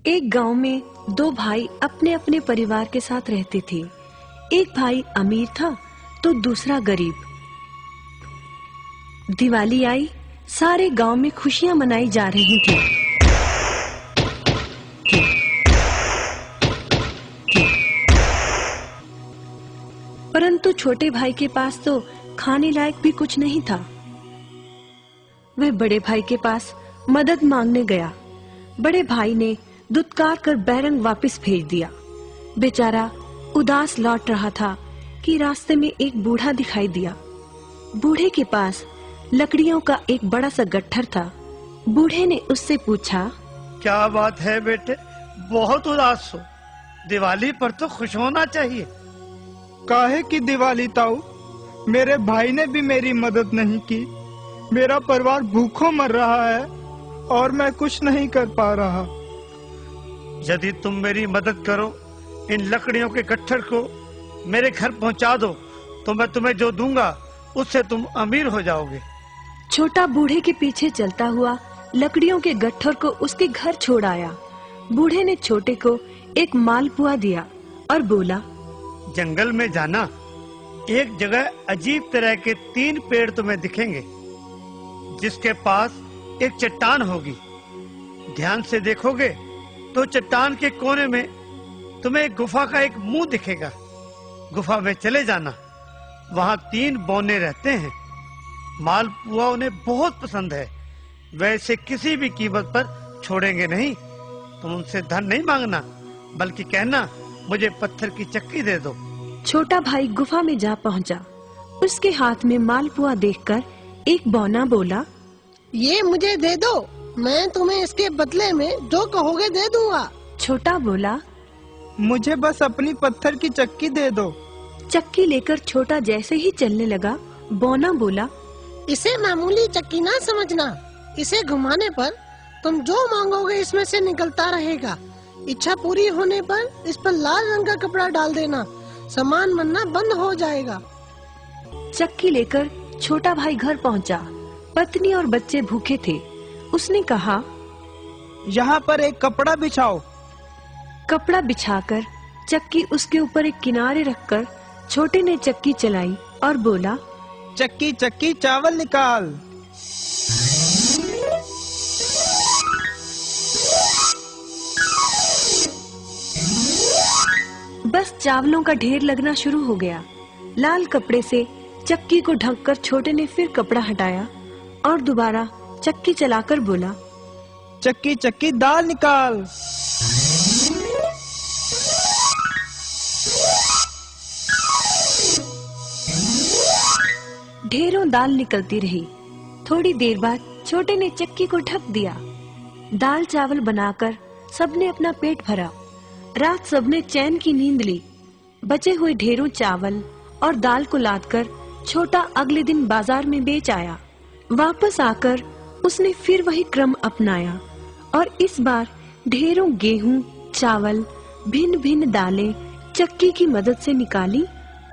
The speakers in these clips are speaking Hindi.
एक गांव में दो भाई अपने अपने परिवार के साथ रहते थे। एक भाई अमीर था तो दूसरा गरीब। दिवाली आई, सारे गांव में खुशियां मनाई जा रही थी। परंतु छोटे भाई के पास तो खाने लायक भी कुछ नहीं था। वह बड़े भाई के पास मदद मांगने गया। बड़े भाई ने दुत्कार कर बैरंग वापस भेज दिया। बेचारा उदास लौट रहा था कि रास्ते में एक बूढ़ा दिखाई दिया। बूढ़े के पास लकड़ियों का एक बड़ा सा गट्ठर था। बूढ़े ने उससे पूछा, क्या बात है बेटे, बहुत उदास हो? दिवाली पर तो खुश होना चाहिए। काहे की दिवाली ताऊ, मेरे भाई ने भी मेरी मदद नहीं की। मेरा परिवार भूखों मर रहा है और मैं कुछ नहीं कर पा रहा। यदि तुम मेरी मदद करो, इन लकड़ियों के गट्ठर को मेरे घर पहुंचा दो, तो मैं तुम्हें जो दूंगा उससे तुम अमीर हो जाओगे। छोटा बूढ़े के पीछे चलता हुआ लकड़ियों के गट्ठर को उसके घर छोड़ आया। बूढ़े ने छोटे को एक मालपुआ दिया और बोला, जंगल में जाना, एक जगह अजीब तरह के 3 पेड़ तुम्हें दिखेंगे, जिसके पास एक चट्टान होगी। ध्यान से देखोगे तो चट्टान के कोने में तुम्हें गुफा का एक मुंह दिखेगा। गुफा में चले जाना, वहां 3 बौने रहते हैं। मालपुआ उन्हें बहुत पसंद है, वैसे किसी भी कीमत पर छोड़ेंगे नहीं। तुम उनसे धन नहीं मांगना, बल्कि कहना, मुझे पत्थर की चक्की दे दो। छोटा भाई गुफा में जा पहुंचा। उसके हाथ में मालपुआ देखकर एक बौना बोला, ये मुझे दे दो, मैं तुम्हें इसके बदले में जो कहोगे दे दूंगा। छोटा बोला, मुझे बस अपनी पत्थर की चक्की दे दो। चक्की लेकर छोटा जैसे ही चलने लगा, बौना बोला, इसे मामूली चक्की ना समझना। इसे घुमाने पर तुम जो मांगोगे इसमें से निकलता रहेगा। इच्छा पूरी होने पर इस पर लाल रंग का कपड़ा डाल देना, सामान बनना बंद हो जाएगा। चक्की लेकर छोटा भाई घर पहुंचा। पत्नी और बच्चे भूखे थे। उसने कहा, यहाँ पर एक कपड़ा बिछाओ। कपड़ा बिछाकर चक्की उसके ऊपर एक किनारे रखकर छोटे ने चक्की चलाई और बोला, चक्की चक्की चावल निकाल। बस चावलों का ढेर लगना शुरू हो गया। लाल कपड़े से चक्की को ढककर छोटे ने फिर कपड़ा हटाया और दोबारा चक्की चलाकर बोला, चक्की चक्की दाल निकाल। ढेरों दाल निकलती रही। थोड़ी देर बाद छोटे ने चक्की को ढक दिया। दाल चावल बनाकर सबने अपना पेट भरा। रात सबने चैन की नींद ली। बचे हुए ढेरों चावल और दाल को लादकर छोटा अगले दिन बाजार में बेच आया। वापस आकर उसने फिर वही क्रम अपनाया और इस बार ढेरों गेहूं, चावल, भिन्न भिन्न दालें चक्की की मदद से निकाली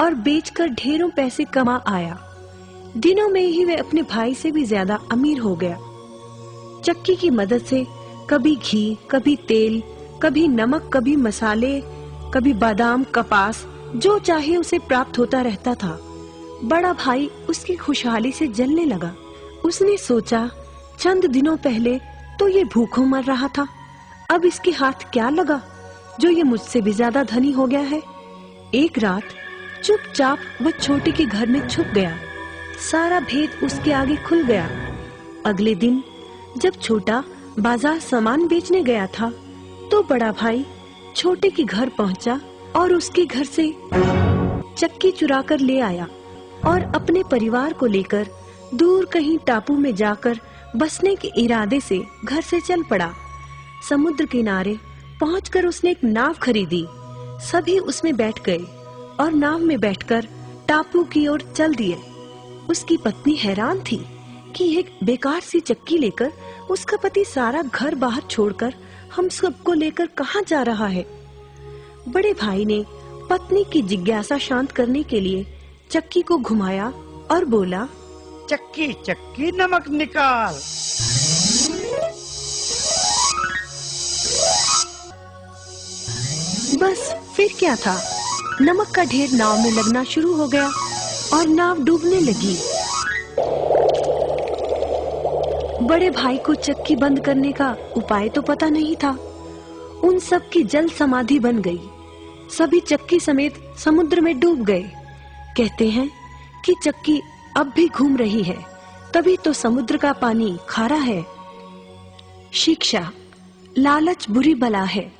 और बेचकर ढेरों पैसे कमा आया। दिनों में ही वह अपने भाई से भी ज्यादा अमीर हो गया। चक्की की मदद से कभी घी, कभी तेल, कभी नमक, कभी मसाले, कभी बादाम, कपास, जो चाहे उसे प्राप्त होता रहता था। बड़ा भाई उसकी खुशहाली से जलने लगा। उसने सोचा, चंद दिनों पहले तो ये भूखों मर रहा था, अब इसके हाथ क्या लगा जो ये मुझसे भी ज्यादा धनी हो गया है। एक रात चुपचाप वह छोटे के घर में छुप गया। सारा भेद उसके आगे खुल गया। अगले दिन जब छोटा बाजार सामान बेचने गया था, तो बड़ा भाई छोटे के घर पहुंचा और उसके घर से चक्की चुरा कर ले आया और अपने परिवार को लेकर दूर कहीं टापू में जाकर बसने के इरादे से घर से चल पड़ा। समुद्र किनारे पहुंचकर उसने एक नाव खरीदी। सभी उसमें बैठ गए और नाव में बैठकर टापू की ओर चल दिए। उसकी पत्नी हैरान थी कि एक बेकार सी चक्की लेकर उसका पति सारा घर बाहर छोड़कर हम सबको लेकर कहाँ जा रहा है। बड़े भाई ने पत्नी की जिज्ञासा शांत करने के लिए चक्की को घुमाया और बोला, चक्की चक्की नमक निकाल। बस फिर क्या था, नमक का ढेर नाव में लगना शुरू हो गया और नाव डूबने लगी। बड़े भाई को चक्की बंद करने का उपाय तो पता नहीं था। उन सब की जल समाधि बन गई। सभी चक्की समेत समुद्र में डूब गए। कहते हैं कि चक्की अब भी घूम रही है, तभी तो समुद्र का पानी खारा है। शिक्षा, लालच बुरी बला है।